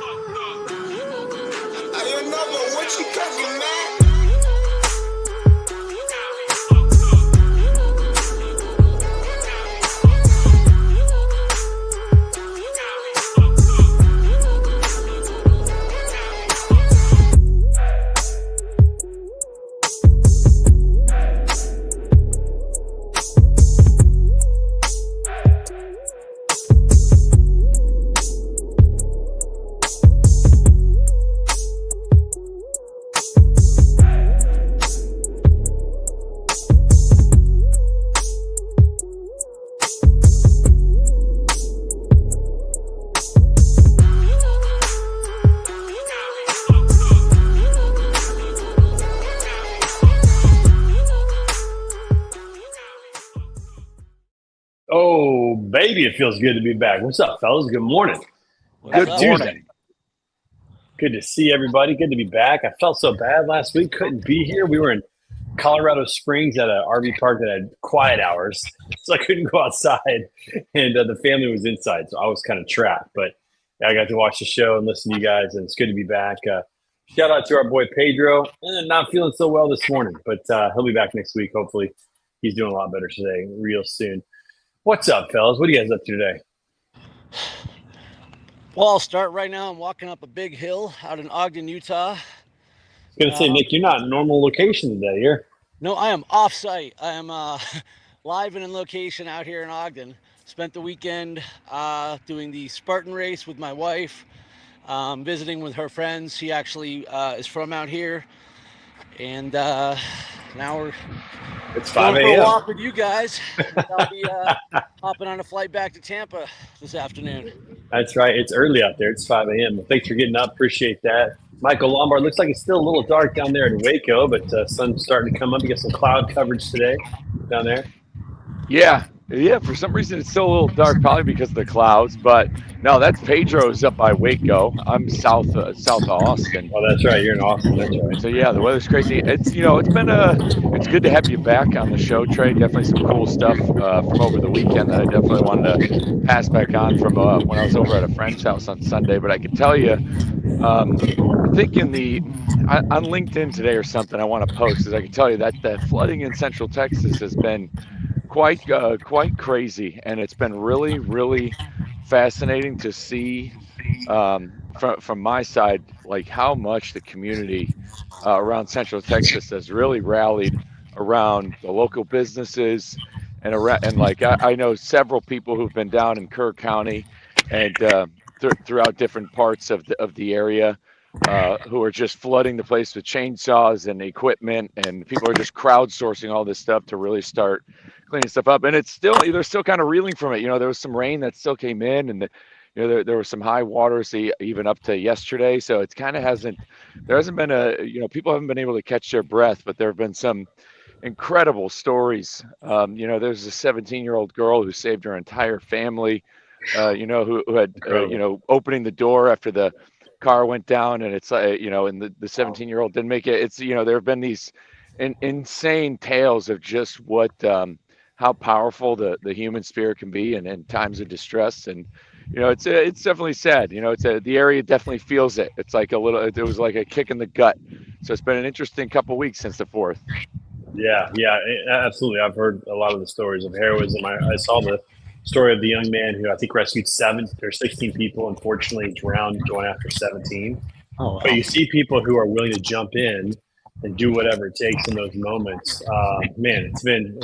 I don't know, but what you cooking, man? Oh, baby, it feels good to be back. What's up, fellas? Good morning. Good Happy morning. Tuesday. Good to see everybody. Good to be back. I felt so bad last week. Couldn't be here. We were in Colorado Springs at an RV park that had quiet hours, so I couldn't go outside, and the family was inside, so I was kind of trapped. But I got to watch the show and listen to you guys, and it's good to be back. Shout out to our boy Pedro. Not feeling so well this morning, but he'll be back next week. Hopefully, he's doing a lot better today, real soon. What's up, fellas? What are you guys up to today? Well, I'll start right now. I'm walking up a big hill out in Ogden, Utah. I was going to say, Nick, you're not in normal location today. You're No, I am off-site. I am live and in location out here in Ogden. Spent the weekend doing the Spartan race with my wife, visiting with her friends. She actually is from out here. And now we're It's 5 going for a a.m. walk with you guys. I'll be hopping on a flight back to Tampa this afternoon. That's right. It's early out there. It's 5 a.m. Well, thanks for getting up. Appreciate that. Michael Lombard, looks like it's still a little dark down there in Waco, but sun's starting to come up. You got some cloud coverage today down there. Yeah. For some reason, it's still a little dark, probably because of the clouds. But no, that's Pedro's up by Waco. I'm south of Austin. Oh, that's right. You're in Austin. That's right. So yeah, the weather's crazy. It's it's good to have you back on the show, Trey. Definitely some cool stuff from over the weekend that I definitely wanted to pass back on from when I was over at a friend's house on Sunday. But I can tell you, I think on LinkedIn today or something, I want to post, is I can tell you that the flooding in Central Texas has been quite crazy, and it's been really, really fascinating to see from my side, like how much the community around Central Texas has really rallied around the local businesses and I know several people who've been down in Kerr County and throughout different parts of the area who are just flooding the place with chainsaws and equipment, and people are just crowdsourcing all this stuff to really start cleaning stuff up. And they're still kind of reeling from it. There was some rain that still came in, and there were some high waters even up to yesterday. So it kind of hasn't been people haven't been able to catch their breath, but there have been some incredible stories. There's a 17-year-old girl who saved her entire family, who had, opening the door after the car went down, and it's and the 17-year-old didn't make it. It's, there have been these insane tales of just what, how powerful the human spirit can be in times of distress. And, it's definitely sad. The area definitely feels it. It's like it was like a kick in the gut. So it's been an interesting couple of weeks since the 4th. Yeah, absolutely. I've heard a lot of the stories of heroism. I saw the story of the young man who I think rescued 16 people. Unfortunately, drowned going after 17. Oh, wow. But you see people who are willing to jump in and do whatever it takes in those moments. Man, it's been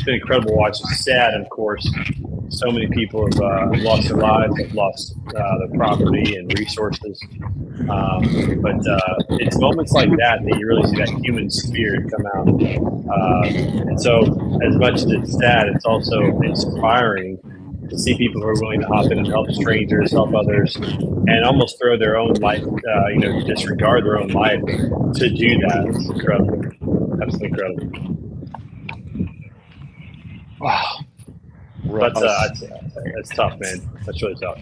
incredible to watch. It's sad, of course. So many people have lost their lives, have lost their property and resources. But it's moments like that you really see that human spirit come out. And so, as much as it's sad, it's also inspiring to see people who are willing to hop in and help strangers, help others, and almost throw their own life, disregard their own life to do that. It's incredible. Absolutely incredible. Wow. That's tough, man. That's really tough.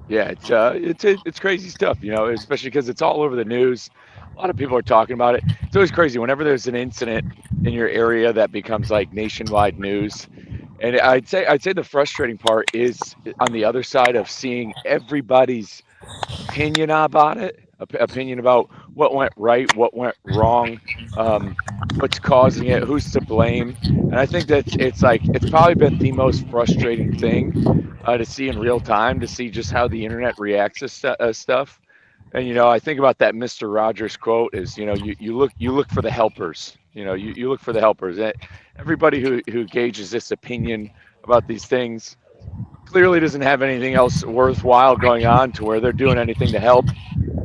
Yeah, it's crazy stuff, especially because it's all over the news. A lot of people are talking about it. It's always crazy whenever there's an incident in your area that becomes like nationwide news. And I'd say the frustrating part is on the other side of seeing everybody's opinion about it, opinion about what went right, what went wrong, what's causing it, who's to blame. And I think that it's probably been the most frustrating thing to see in real time, to see just how the internet reacts to stuff. And I think about that Mr. Rogers quote is, you look for the helpers. You look for the helpers. Everybody who gauges this opinion about these things clearly doesn't have anything else worthwhile going on to where they're doing anything to help.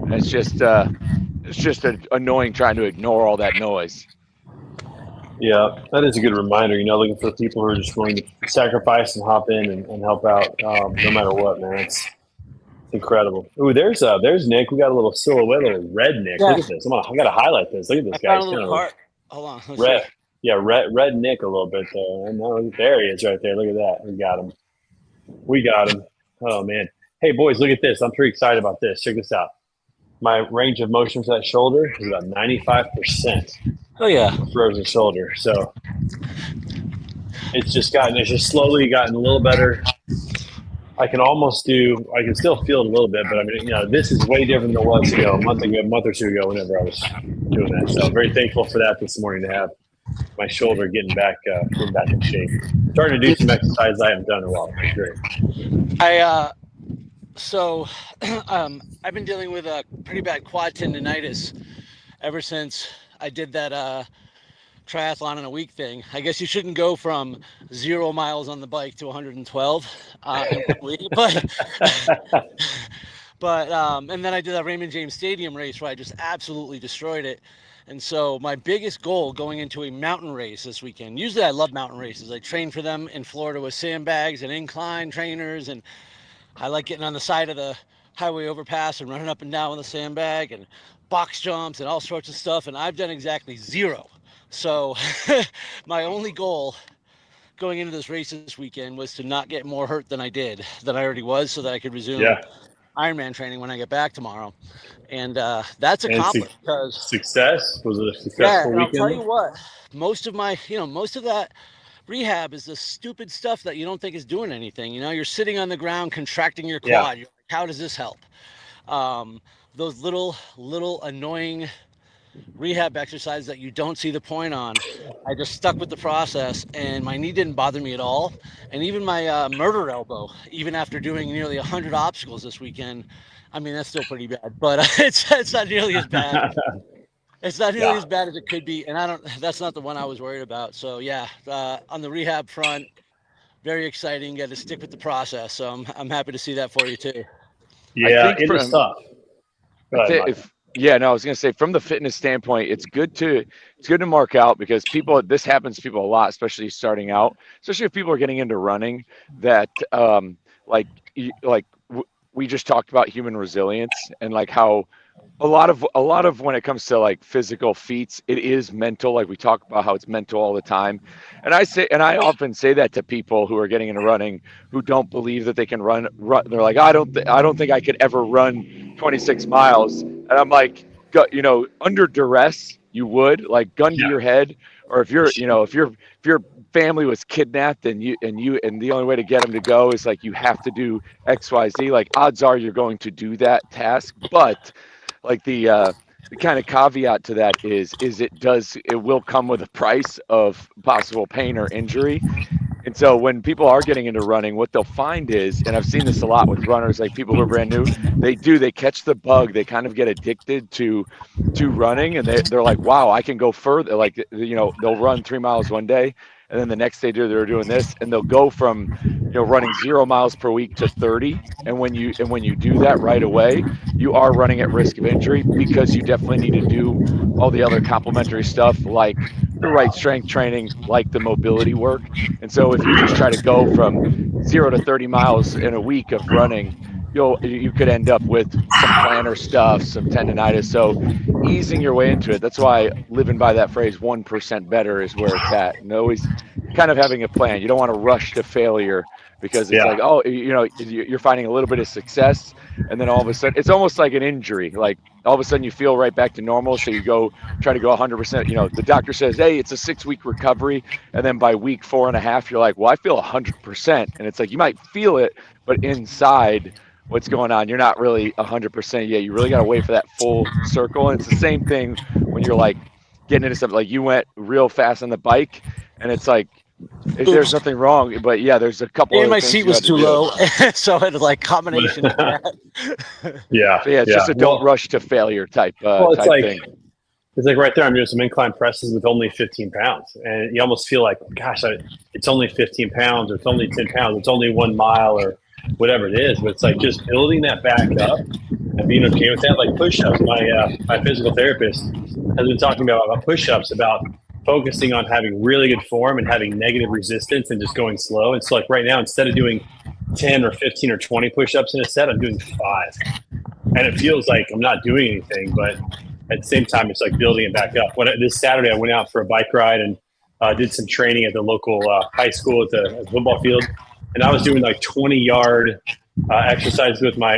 And it's just annoying trying to ignore all that noise. Yeah, that is a good reminder. Looking for people who are just willing to sacrifice and hop in and help out, no matter what, man. It's incredible. Ooh, there's Nick. We got a little silhouette, little red Nick. Yeah. Look at this. I got to highlight this. Look at this guy. Found a little cart. Hold on. Let's Red. see. Yeah, red Nick a little bit there. No, there he is right there. Look at that. We got him. Oh, man. Hey, boys, look at this. I'm pretty excited about this. Check this out. My range of motion for that shoulder is about 95%. Oh, yeah. Frozen shoulder. So it's just slowly gotten a little better. I can still feel it a little bit, but I mean, this is way different than it was, a month or two ago, whenever I was doing that. So I'm very thankful for that this morning, to have my shoulder getting back in shape. Starting to do some exercise I haven't done in a while. It's great. So I've been dealing with a pretty bad quad tendonitis ever since I did that triathlon in a week thing. I guess you shouldn't go from 0 miles on the bike to 112 but and then I did that Raymond James Stadium race where I just absolutely destroyed it. And so my biggest goal going into a mountain race this weekend, usually I love mountain races. I train for them in Florida with sandbags and incline trainers, and I like getting on the side of the highway overpass and running up and down with a sandbag and box jumps and all sorts of stuff. And I've done exactly 0. So my only goal going into this race this weekend was to not get more hurt than I already was, so that I could resume Ironman training when I get back tomorrow. And that's accomplished because success was a successful weekend. I'll tell you what, most of that rehab is the stupid stuff that you don't think is doing anything. You're sitting on the ground contracting your quad. Yeah. You're like, how does this help? Those little annoying rehab exercises that you don't see the point on, I just stuck with the process, and my knee didn't bother me at all. And even my murder elbow, even after doing nearly 100 obstacles this weekend, I mean, that's still pretty bad, but it's not nearly as bad. It's not nearly as bad as it could be, and that's not the one I was worried about. So on the rehab front, very exciting. Got to stick with the process. So I'm happy to see that for you too. Yeah, it's tough. I was going to say, from the fitness standpoint, it's good to mark out, because this happens to people a lot, especially starting out, especially if people are getting into running, that we just talked about human resilience, and like how a lot of when it comes to like physical feats, it is mental. Like we talk about how it's mental all the time. And I often say that to people who are getting into running, who don't believe that they can run. They're like, I don't think I could ever run 26 miles. And I'm like, under duress, you would, like, gun to your head, or if your family was kidnapped and the only way to get them to go is like, you have to do XYZ, like, odds are you're going to do that task. But like the kind of caveat to that is it will come with a price of possible pain or injury. And so when people are getting into running, what they'll find is, and I've seen this a lot with runners, like people who are brand new, they catch the bug, they kind of get addicted to running, and they're like, wow, I can go further. Like, they'll run 3 miles one day, and then the next day they're doing this, and they'll go from running 0 miles per week to 30. And when you do that right away, you are running at risk of injury, because you definitely need to do all the other complementary stuff, like the right strength training, like the mobility work. And so if you just try to go from 0 to 30 miles in a week of running, you could end up with some plantar stuff, some tendonitis. So easing your way into it, that's why living by that phrase, 1% better, is where it's at. And always kind of having a plan. You don't want to rush to failure, because it's like, you're finding a little bit of success, and then all of a sudden it's almost like an injury. Like, all of a sudden you feel right back to normal, so you try to go 100%. The doctor says, hey, it's a 6-week recovery, and then by week 4.5 you're like, well, I feel 100%. And it's like, you might feel it, but inside, what's going on. You're not really 100% yet. You really got to wait for that full circle. And it's the same thing when you're like getting into something like you went real fast on the bike, and it's like there's nothing wrong, but yeah, there's a couple And of my things seat you was had to too do. low, so it was like combination of that. Yeah. So yeah, it's just a don't rush to failure type it's like, thing. It's like right there, I'm doing some incline presses with only 15 pounds. And you almost feel like, gosh, it's only 15 pounds or it's only 10 pounds. It's only 1 mile or whatever it is. But it's like just building that back up and being okay with that. Like push-ups, my physical therapist has been talking about push-ups, about focusing on having really good form and having negative resistance and just going slow. And so like right now, instead of doing 10 or 15 or 20 push-ups in a set, I'm doing 5. And it feels like I'm not doing anything, but at the same time, it's like building it back up. This Saturday, I went out for a bike ride and did some training at the local high school at the football field, and I was doing like 20-yard exercises with my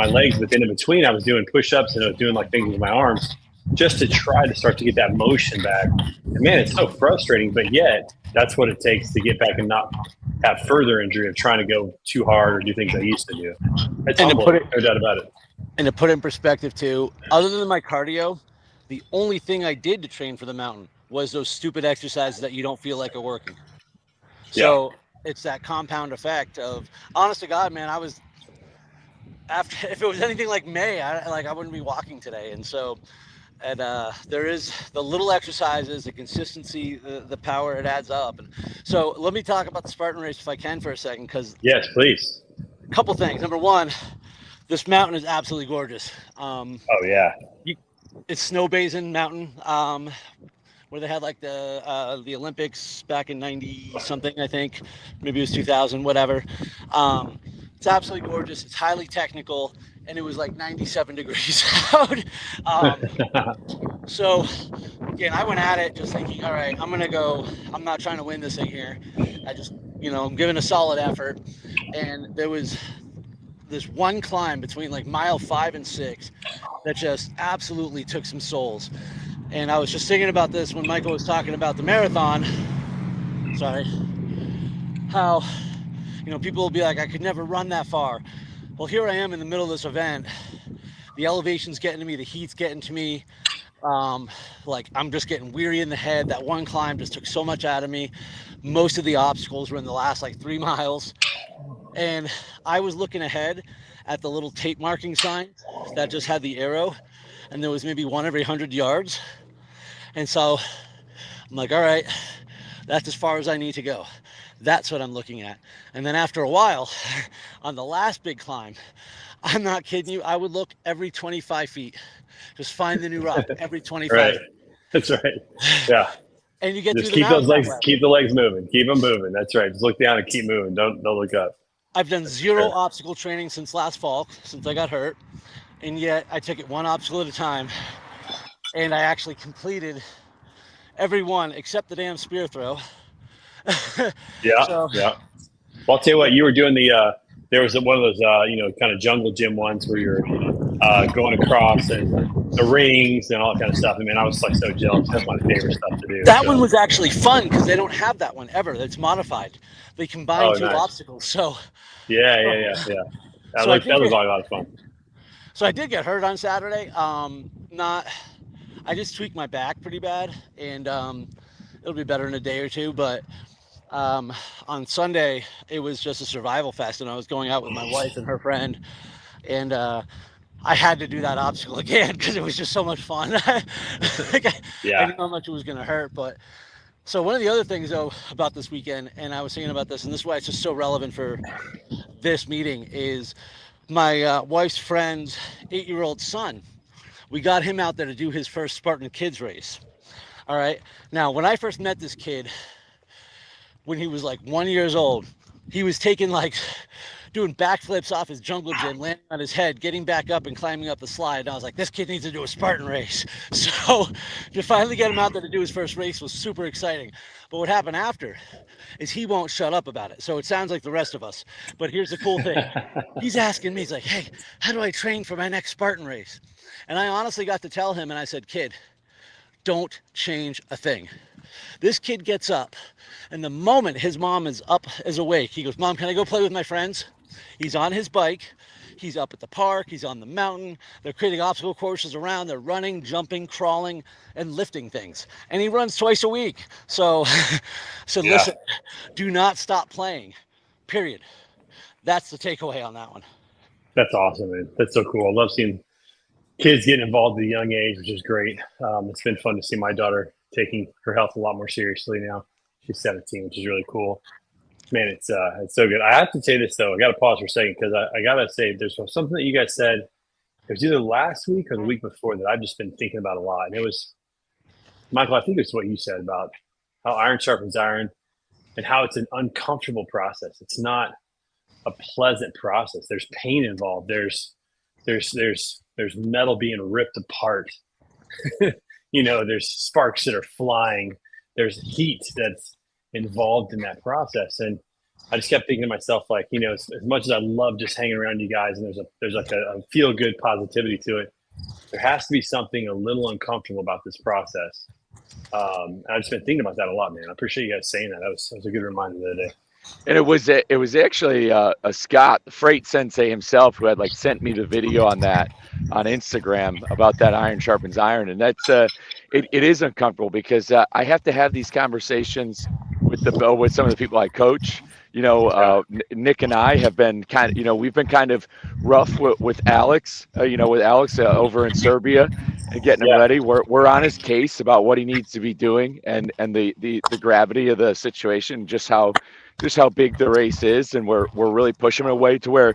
legs. But then in between, I was doing push-ups and I was doing like things with my arms, just to try to start to get that motion back. And man, it's so frustrating, but yet that's what it takes to get back and not have further injury of trying to go too hard or do things I used to do. It's humbling, no doubt about it. And to put it in perspective too, other than my cardio, the only thing I did to train for the mountain was those stupid exercises that you don't feel like are working. So it's that compound effect of, honest to God, man, if it was anything like May, I wouldn't be walking today. And so, there is the little exercises, the consistency, the power, it adds up. And so let me talk about the Spartan race if I can for a second, because yes, please. A couple things. Number one, this mountain is absolutely gorgeous. Oh yeah. It's Snow Basin Mountain, where they had like the Olympics back in 90 something, I think. Maybe it was 2000, whatever. It's absolutely gorgeous. It's highly technical, and it was like 97 degrees out. So again, I went at it just thinking, all right, I'm gonna go. I'm not trying to win this thing here. I just, I'm giving a solid effort. And there was this one climb between like mile 5 and 6 that just absolutely took some souls. And I was just thinking about this when Michael was talking about the marathon. Sorry. How, people will be like, I could never run that far. Well, here I am in the middle of this event. The elevation's getting to me. The heat's getting to me. Like I'm just getting weary in the head. That one climb just took so much out of me. Most of the obstacles were in the last like 3 miles. And I was looking ahead at the little tape marking sign that just had the arrow, and there was maybe one every 100 yards. And so I'm like, all right, that's as far as I need to go. That's what I'm looking at. And then after a while, on the last big climb, I'm not kidding you, I would look every 25 feet. Just find the new rock every 25 right. feet. That's right. Yeah. And you get just through the keep those legs, level. keep the legs moving. Keep them moving. That's right. Just look down and keep moving. Don't look up. I've done zero obstacle training since last fall, since I got hurt. And yet I took it one obstacle at a time. And I actually completed every one except the damn spear throw. Yeah. Well, I'll tell you what, you were doing there was one of those, kind of jungle gym ones where you're going across and the rings and all that kind of stuff. I mean, I was like so jealous. That's my favorite stuff to do. That one was actually fun because they don't have that one ever. It's modified. They combine two obstacles. So yeah. That was a lot of fun. So I did get hurt on Saturday. I just tweaked my back pretty bad, and it'll be better in a day or two. But on Sunday, it was just a survival fest, and I was going out with my wife and her friend, and I had to do that obstacle again because it was just so much fun. I didn't know how much it was going to hurt. But so one of the other things, though, about this weekend, and I was thinking about this, and this is why it's just so relevant for this meeting, is my wife's friend's 8-year-old son. We got him out there to do his first Spartan Kids race. All right. Now, when I first met this kid, when he was like 1 year old, he was doing backflips off his jungle gym, landing on his head, getting back up and climbing up the slide. And I was like, this kid needs to do a Spartan race. So to finally get him out there to do his first race was super exciting. But what happened after is he won't shut up about it. So it sounds like the rest of us. But here's the cool thing. He's asking me, he's like, hey, how do I train for my next Spartan race? And I honestly got to tell him, and I said, kid, don't change a thing. This kid gets up, and the moment his mom is awake, he goes, Mom, can I go play with my friends? He's on his bike. He's up at the park. He's on the mountain. They're creating obstacle courses around. They're running, jumping, crawling, and lifting things. And he runs twice a week. So, listen, do not stop playing, period. That's the takeaway on that one. That's awesome, man. That's so cool. I love seeing kids getting involved at a young age, which is great. It's been fun to see my daughter taking her health a lot more seriously now. She's 17, which is really cool. Man, it's so good. I have to say this, though. I got to pause for a second because I got to say there's something that you guys said. It was either last week or the week before that I've just been thinking about a lot. And it was, Michael, I think it's what you said about how iron sharpens iron and how it's an uncomfortable process. It's not a pleasant process. There's pain involved. There's metal being ripped apart. There's sparks that are flying. There's heat that's involved in that process. And I just kept thinking to myself, like, as much as I love just hanging around you guys and there's like a feel good positivity to it, there has to be something a little uncomfortable about this process. And I've just been thinking about that a lot, man. I appreciate you guys saying that. That was a good reminder the other day. And it was actually a Scott, the Freight Sensei himself, who had sent me the video on that on Instagram about that iron sharpens iron. And that's it is uncomfortable because I have to have these conversations with some of the people I coach. Nick and I have been we've been kind of rough with Alex, over in Serbia and getting him ready. We're on his case about what he needs to be doing and the gravity of the situation, just how big the race is, and we're really pushing him away to where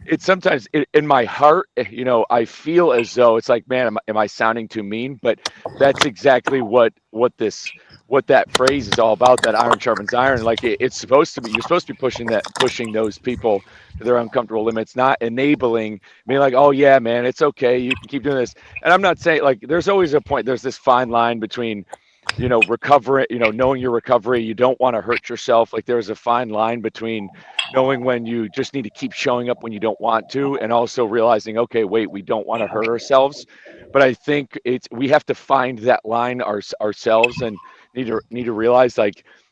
it's sometimes in my heart, I feel as though it's like, man, am I sounding too mean? But that's exactly what that phrase is all about. That iron sharpens iron. Like it's supposed to be. You're supposed to be pushing those people to their uncomfortable limits, not enabling. Being like, oh yeah, man, it's okay. You can keep doing this. And I'm not saying there's always a point. There's this fine line between recovery, knowing your recovery. You don't want to hurt yourself. Like there's a fine line between knowing when you just need to keep showing up when you don't want to, and also realizing, okay, wait, we don't want to hurt ourselves. But I think we have to find that line ourselves and need to realize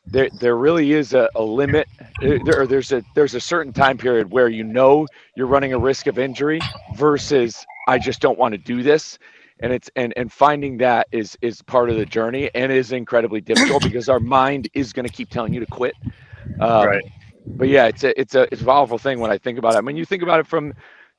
there really is a limit. There's a certain time period where you're running a risk of injury versus I just don't want to do this. And finding that is part of the journey and is incredibly difficult because our mind is going to keep telling you to quit. Right. But yeah, it's a powerful thing when I think about it. I mean, you think about it from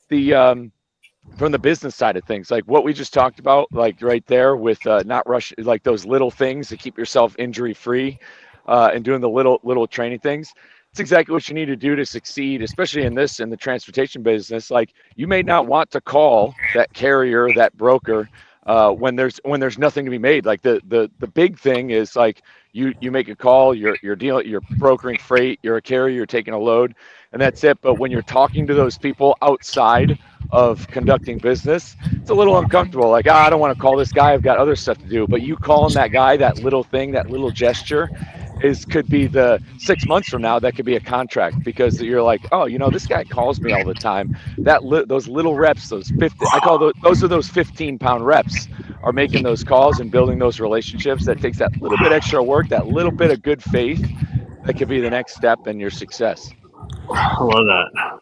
the business side of things, like what we just talked about, like right there with not rush, like those little things to keep yourself injury free, and doing the little training things. It's exactly what you need to do to succeed, especially in the transportation business. Like you may not want to call that carrier, that broker, when there's nothing to be made. Like the big thing is like you make a call, you're brokering freight, you're a carrier, you're taking a load, and that's it. But when you're talking to those people outside of conducting business, it's a little uncomfortable. Like, I don't want to call this guy, I've got other stuff to do. But you calling that guy, that little thing, that little gesture could be the 6 months from now, that could be a contract, because you're like, oh, this guy calls me all the time. Those little reps, those 50, I call those are those 15-pound reps, are making those calls and building those relationships. That takes that little bit extra work, that little bit of good faith, that could be the next step in your success. I love that.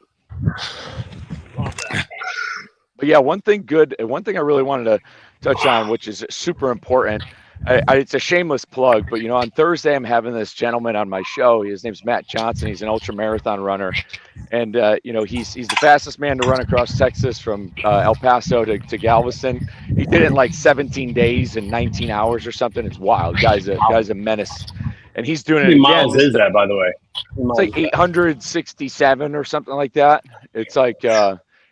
But yeah, one thing I really wanted to touch on, which is super important. It's a shameless plug, but on Thursday I'm having this gentleman on my show. His name's Matt Johnson. He's an ultra marathon runner, and he's the fastest man to run across Texas from El Paso to Galveston. He did it in like 17 days and 19 hours or something. It's wild. Guy's a menace, and he's doing it again. How many miles is that, by the way? It's like 867 or something like that. It's like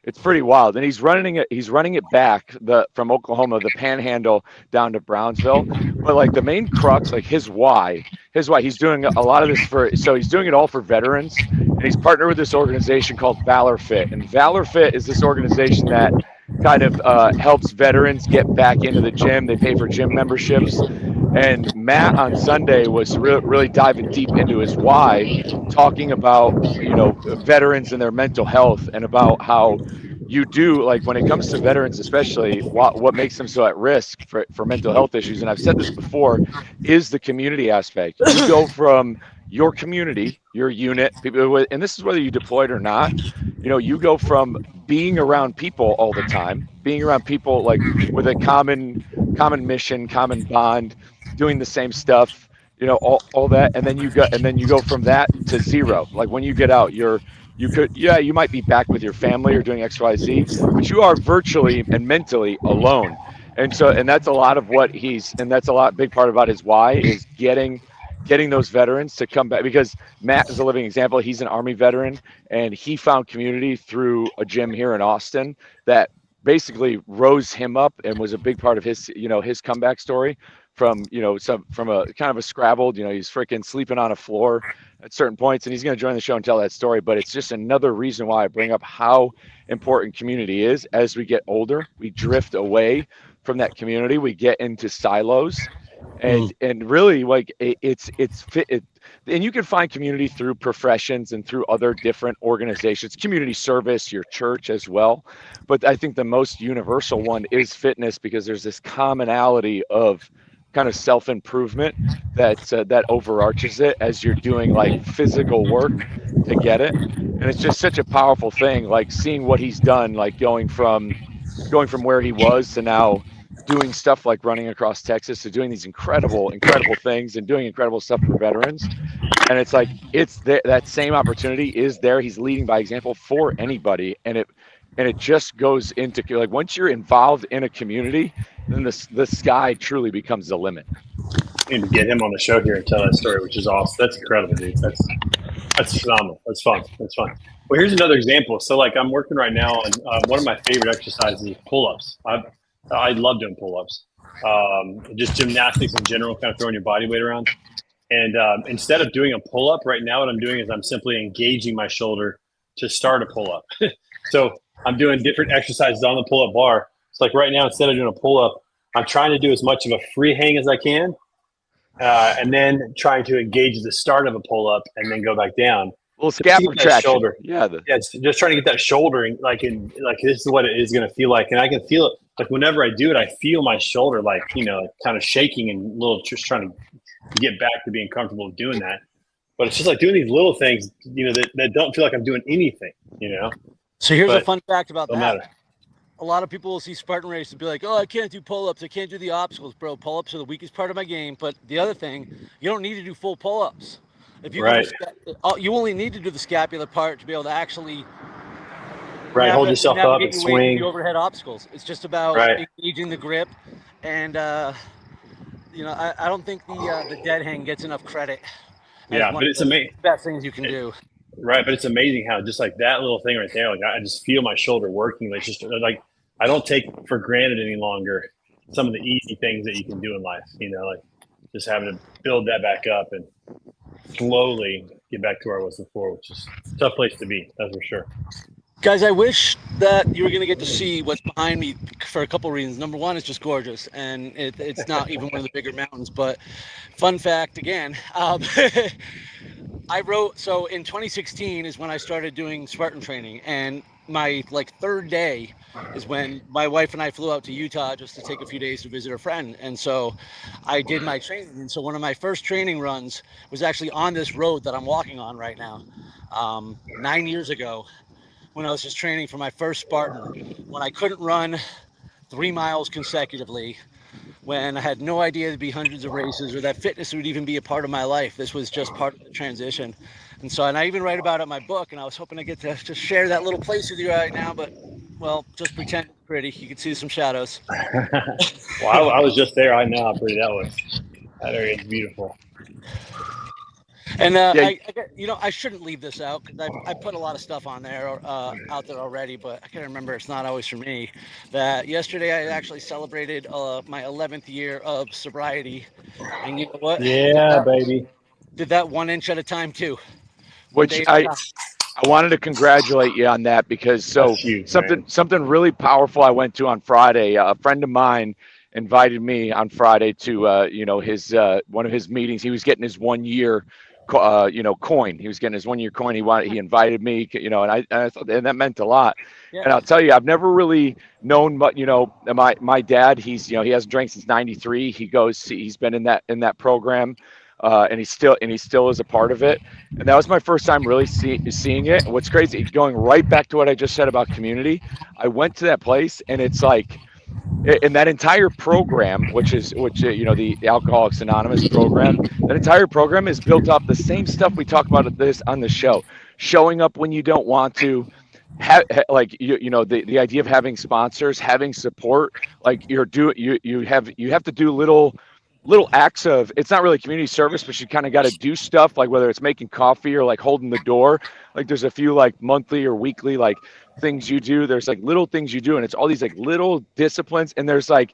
it's pretty wild, and he's running it back from Oklahoma, the Panhandle, down to Brownsville. But like the main crux, like his why, he's doing a lot of this he's doing it all for veterans, and he's partnered with this organization called Valor Fit. And Valor Fit is this organization that kind of helps veterans get back into the gym. They pay for gym memberships. And Matt on Sunday was really diving deep into his why, talking about, veterans and their mental health, and about how you do, like when it comes to veterans, especially what makes them so at risk for mental health issues. And I've said this before, is the community aspect. You go from your community, your unit, people, and this is whether you deployed or not, you go from being around people all the time, being around people like with a common mission, common bond, doing the same stuff, all that, and then you go from that to zero. Like when you get out, you might be back with your family or doing XYZ, but you are virtually and mentally alone. And that's a lot of what that's a big part about his why is getting those veterans to come back, because Matt is a living example. He's an Army veteran, and he found community through a gym here in Austin that basically rose him up and was a big part of his comeback story from a kind of a scrabbled, he's freaking sleeping on a floor at certain points, and he's going to join the show and tell that story. But it's just another reason why I bring up how important community is. As we get older, we drift away from that community, we get into silos, and really like it's fit. And you can find community through professions and through other different organizations, community service, your church as well. But I think the most universal one is fitness, because there's this commonality of kind of self-improvement that overarches it as you're doing like physical work to get it. And it's just such a powerful thing, like seeing what he's done, like going from where he was to now doing stuff like running across Texas, to doing these incredible things and doing incredible stuff for veterans. And it's like, that same opportunity is there. He's leading by example for anybody. And it just goes into like, once you're involved in a community, then the sky truly becomes the limit. And to get him on the show here and tell that story, which is awesome. That's incredible, dude. That's phenomenal. That's fun. Well, here's another example. So like I'm working right now on one of my favorite exercises is pull-ups. I love doing pull-ups. Just gymnastics in general, kind of throwing your body weight around. And instead of doing a pull-up right now, what I'm doing is I'm simply engaging my shoulder to start a pull-up. So I'm doing different exercises on the pull-up bar. It's like right now, instead of doing a pull-up, I'm trying to do as much of a free hang as I can, and then trying to engage at the start of a pull-up and then go back down. A little scap retraction. Shoulder. Yeah, it's just trying to get that shoulder, and like this is what it is going to feel like, and I can feel it. Like whenever I do it, I feel my shoulder like kind of shaking and just trying to get back to being comfortable doing that. But it's just like doing these little things, that don't feel like I'm doing anything, So here's a fun fact about that. Matter. A lot of people will see Spartan race and be like, oh, I can't do pull-ups. I can't do the obstacles, bro. Pull-ups are the weakest part of my game. But the other thing, you don't need to do full pull-ups. If you you only need to do the scapular part to be able to actually hold yourself up and swing the overhead obstacles. It's just about engaging the grip, and I don't think the dead hang gets enough credit. Yeah, but it's amazing. Best things you can do. Right, but it's amazing how just like that little thing right there, like I just feel my shoulder working. Like just like I don't take for granted any longer some of the easy things that you can do in life. Like just having to build that back up and slowly get back to where I was before, which is a tough place to be, that's for sure. Guys, I wish that you were going to get to see what's behind me for a couple reasons. Number one, it's just gorgeous, and it's not even one of the bigger mountains. But fun fact again, so in 2016 is when I started doing Spartan training, and my third day is when my wife and I flew out to Utah just to take a few days to visit a friend. And so I did my training. And so one of my first training runs was actually on this road that I'm walking on right now, 9 years ago, when I was just training for my first Spartan, when I couldn't run 3 miles consecutively, when I had no idea there'd be hundreds of races or that fitness would even be a part of my life. This was just part of the transition. And I even write about it in my book, and I was hoping to get to just share that little place with you right now, but, well, just pretend it's pretty. You can see some shadows. Well, I was just there. I know how pretty that was. That area is beautiful. And I shouldn't leave this out because I put a lot of stuff on there out there already, but I can't remember. It's not always for me. That yesterday I actually celebrated my 11th year of sobriety, and you know what? Yeah, baby. Did that 1 inch at a time too. Which I wanted to congratulate you on that, because huge, something really powerful I went to on Friday. A friend of mine invited me on Friday to his one of his meetings. He was getting his 1 year coin. He was getting his 1 year coin. He invited me, and I thought, and that meant a lot. Yeah. And I'll tell you, I've never really known, but my dad, he hasn't drank since '93. He's been in that program. and he still is a part of it. And that was my first time really seeing it. And what's crazy, going right back to what I just said about community, I went to that place, and it's like, in that entire program, the Alcoholics Anonymous program, that entire program is built off the same stuff we talk about on the show. Showing up when you don't want to, the idea of having sponsors, having support, like you have to do little acts of, it's not really community service, but you kind of got to do stuff, like whether it's making coffee or like holding the door. Like there's a few like monthly or weekly like things you do. There's like little things you do, and it's all these like little disciplines. And there's like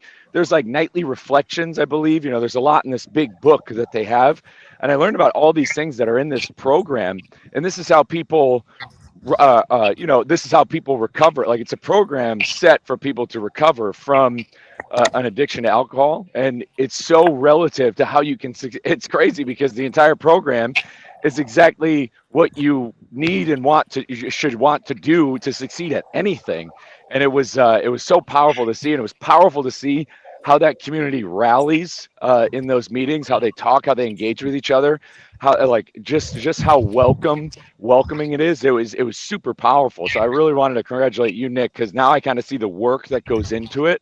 nightly reflections, I believe. There's a lot in this big book that they have. And I learned about all these things that are in this program. And this is how people this is how people recover. Like it's a program set for people to recover from an addiction to alcohol, and it's so relative to how you can. It's crazy because the entire program is exactly what you need and you should want to do to succeed at anything. And it was so powerful to see, and it was powerful to see how that community rallies in those meetings, how they talk, how they engage with each other, how like just how welcoming it is. It was super powerful. So I really wanted to congratulate you, Nick, because now I kind of see the work that goes into it,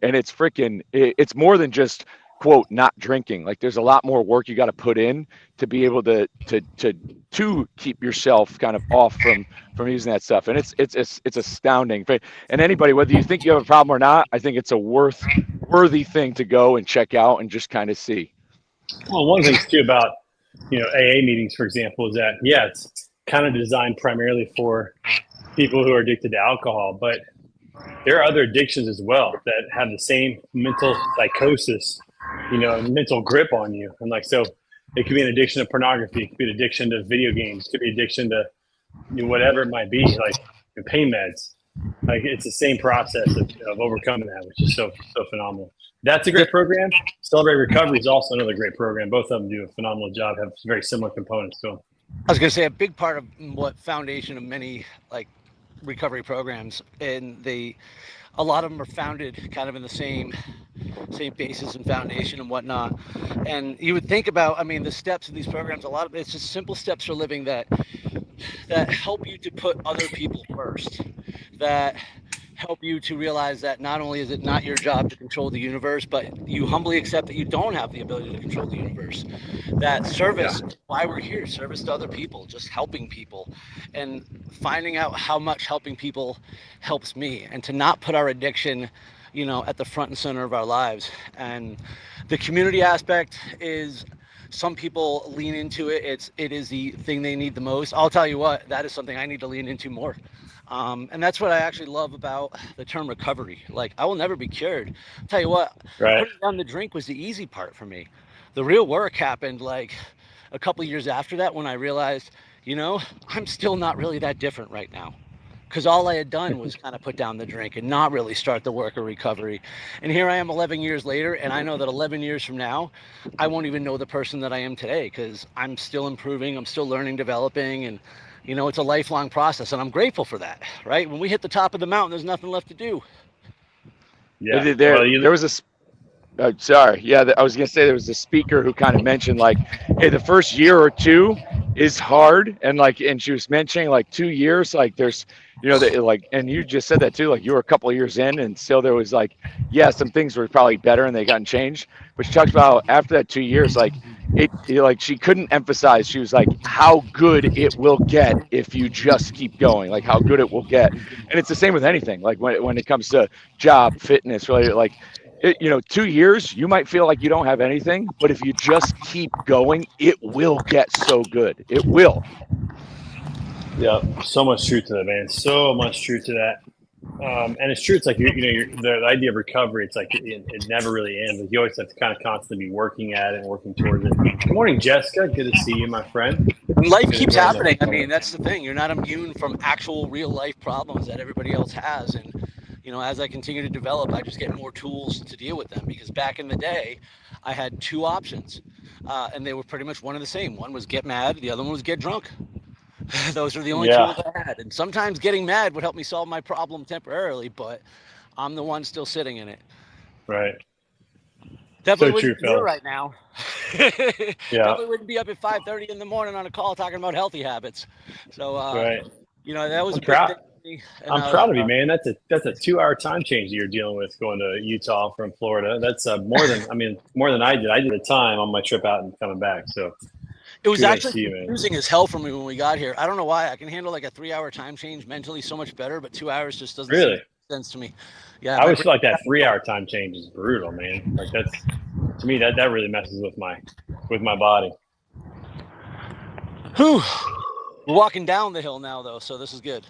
and it's more than just quote not drinking. Like there's a lot more work you got to put in to be able to keep yourself kind of off from using that stuff. And it's astounding. And anybody, whether you think you have a problem or not, I think it's a worthy thing to go and check out and just kind of see. Well, one of the things too about AA meetings, for example, is that it's kind of designed primarily for people who are addicted to alcohol, but there are other addictions as well that have the same mental psychosis, mental grip on you. And like, so it could be an addiction to pornography, it could be an addiction to video games, it could be addiction to whatever it might be, like pain meds. Like it's the same process of overcoming that, which is so phenomenal. That's a great program. Celebrate Recovery is also another great program. Both of them do a phenomenal job, have very similar components to them. I was going to say a big part of what foundation of many like recovery programs, and a lot of them are founded kind of in the same basis and foundation and whatnot. And you would think about, the steps in these programs, a lot of it's just simple steps for living that help you to put other people first, that help you to realize that not only is it not your job to control the universe, but you humbly accept that you don't have the ability to control the universe. That service, why we're here, service to other people, just helping people, and finding out how much helping people helps me, and to not put our addiction, at the front and center of our lives. And the community aspect is, some people lean into it. It is the thing they need the most. I'll tell you what, that is something I need to lean into more. And that's what I actually love about the term recovery. Like, I will never be cured. I'll tell you what, putting down the drink was the easy part for me. The real work happened like a couple of years after that, when I realized, I'm still not really that different right now. Because all I had done was kind of put down the drink and not really start the work of recovery. And here I am 11 years later, and I know that 11 years from now, I won't even know the person that I am today, because I'm still improving, I'm still learning, developing, and it's a lifelong process, and I'm grateful for that, right? When we hit the top of the mountain, there's nothing left to do. Yeah. There was I was going to say, there was a speaker who kind of mentioned like, hey, the first year or two is hard. And she was mentioning like 2 years, like there's, and you just said that too, like you were a couple of years in and still there was like, some things were probably better and they gotten changed. But she talked about after that 2 years, like like she couldn't emphasize, she was like, how good it will get if you just keep going, like how good it will get. And it's the same with anything, like when it comes to job, fitness, really, like, 2 years, you might feel like you don't have anything, but if you just keep going, it will get so good. It will. Yeah, so much truth to that, man. So much truth to that. And it's true. It's like, the idea of recovery, it's like it never really ends. Like you always have to kind of constantly be working at it and working towards it. Good morning, Jessica. Good to see you, my friend. Life keeps happening. That's the thing. You're not immune from actual real life problems that everybody else has. And as I continue to develop, I just get more tools to deal with them, because back in the day, I had two options, and they were pretty much one and the same. One was get mad, the other one was get drunk. Those are the only tools I had. And sometimes getting mad would help me solve my problem temporarily, but I'm the one still sitting in it. Right. Definitely So wouldn't true, be here fellas. right now. Yeah. Definitely wouldn't be up at 5:30 in the morning on a call talking about healthy habits. So, Right. that was I'm a big proud. thing for me. And I'm proud of you, man. That's a 2-hour time change that you're dealing with going to Utah from Florida. That's more than I did. I did a time on my trip out and coming back. So it was kudos actually to you, man. confusing as hell for me when we got here. I don't know why. I can handle like a 3-hour time change mentally so much better, but 2 hours just doesn't Really? make sense to me. Yeah, I always feel like that 3-hour time change is brutal, man. Like that's to me that really messes with my body. Whew. We're walking down the hill now, though, so this is good.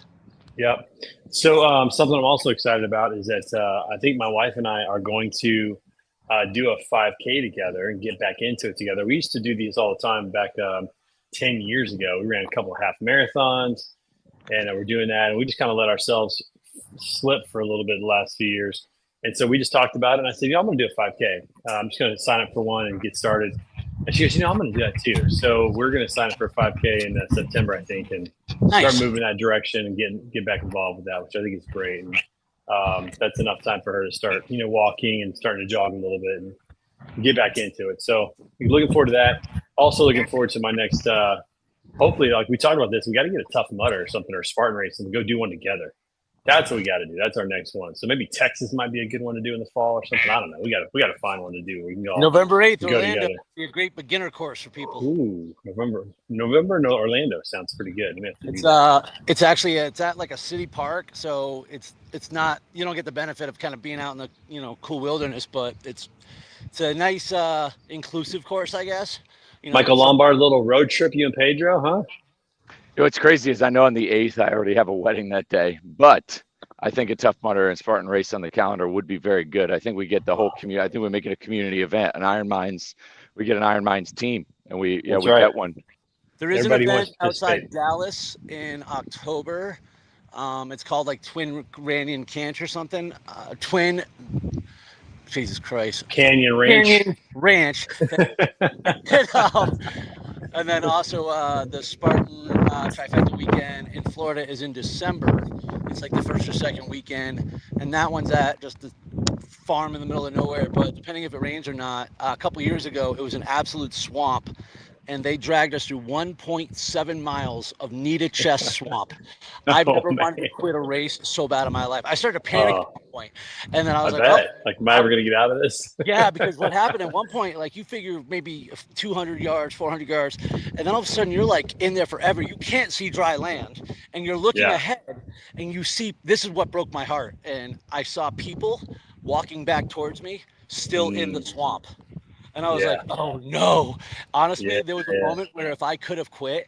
Yep. So something I'm also excited about is that I think my wife and I are going to do a 5K together and get back into it together. We used to do these all the time back 10 years ago. We ran a couple of half marathons, and we're doing that. And we just kind of let ourselves slip for a little bit the last few years. And so we just talked about it. And I said, I'm going to do a 5K. I'm just going to sign up for one and get started. And she goes, I'm going to do that too. So we're going to sign up for a 5K in September, I think, and start moving that direction and get back involved with that, which I think is great. And that's enough time for her to start, walking and starting to jog a little bit and get back into it. So looking forward to that. Also looking forward to my next, hopefully, like we talked about this, we got to get a Tough Mudder or something or a Spartan race and go do one together. That's what we got to do. That's our next one. So maybe Texas might be a good one to do in the fall or something. I don't know. We got to find one to do. We can go November 8th, go Orlando together. would be a great beginner course for people. Ooh, November, no, Orlando sounds pretty good. It's at like a city park, so it's not, you don't get the benefit of kind of being out in the cool wilderness, but it's a nice inclusive course, I guess. Michael Lombard, little road trip, you and Pedro, huh? What's crazy is I know on the 8th I already have a wedding that day, but I think a Tough Mudder and Spartan race on the calendar would be very good. I think we get the whole community. I think we make it a community event. We get an Iron Mines team, and we get one. There is an event outside Dallas in October. It's called like Twin Canyon Ranch or something. Jesus Christ. Canyon Ranch. Canyon Ranch. And then also the Spartan Trifecta weekend in Florida is in December. It's like the first or second weekend. And that one's at just the farm in the middle of nowhere. But depending if it rains or not, a couple years ago, it was an absolute swamp. And they dragged us through 1.7 miles of knee-to-chest swamp. I've never wanted to quit a race so bad in my life. I started to panic at one point. And then I was am I ever going to get out of this? Yeah, because what happened at one point, like you figure maybe 200 yards, 400 yards, and then all of a sudden you're like in there forever. You can't see dry land. And you're looking ahead, and you see, this is what broke my heart. And I saw people walking back towards me still in the swamp. And I was like, oh, no. Honestly, there was a moment where if I could have quit,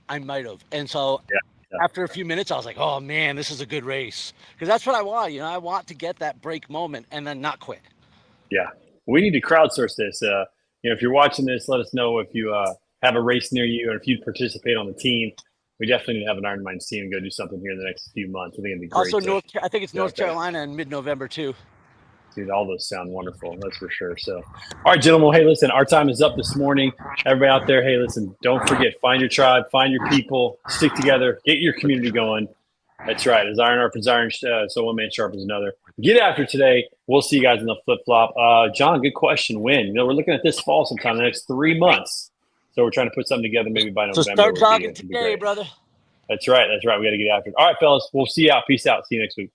I might have. And so after a few minutes, I was like, oh, man, this is a good race. Because that's what I want. I want to get that break moment and then not quit. Yeah. We need to crowdsource this. If you're watching this, let us know if you have a race near you or if you participate on the team. We definitely need to have an Iron Minds team and go do something here in the next few months. I think it'd be great. Also, I think it's North Carolina in mid-November, too. Dude, all those sound wonderful. That's for sure. So, all right, gentlemen. Well, hey, listen, our time is up this morning. Everybody out there, hey, listen, don't forget, find your tribe, find your people, stick together, get your community going. That's right. As iron sharpens iron, so one man sharpens another. Get after today. We'll see you guys in the flip-flop. John, good question. When? We're looking at this fall sometime, the next 3 months. So we're trying to put something together maybe by November. So start jogging today, brother. That's right. We got to get after it. All right, fellas. We'll see you out. Peace out. See you next week.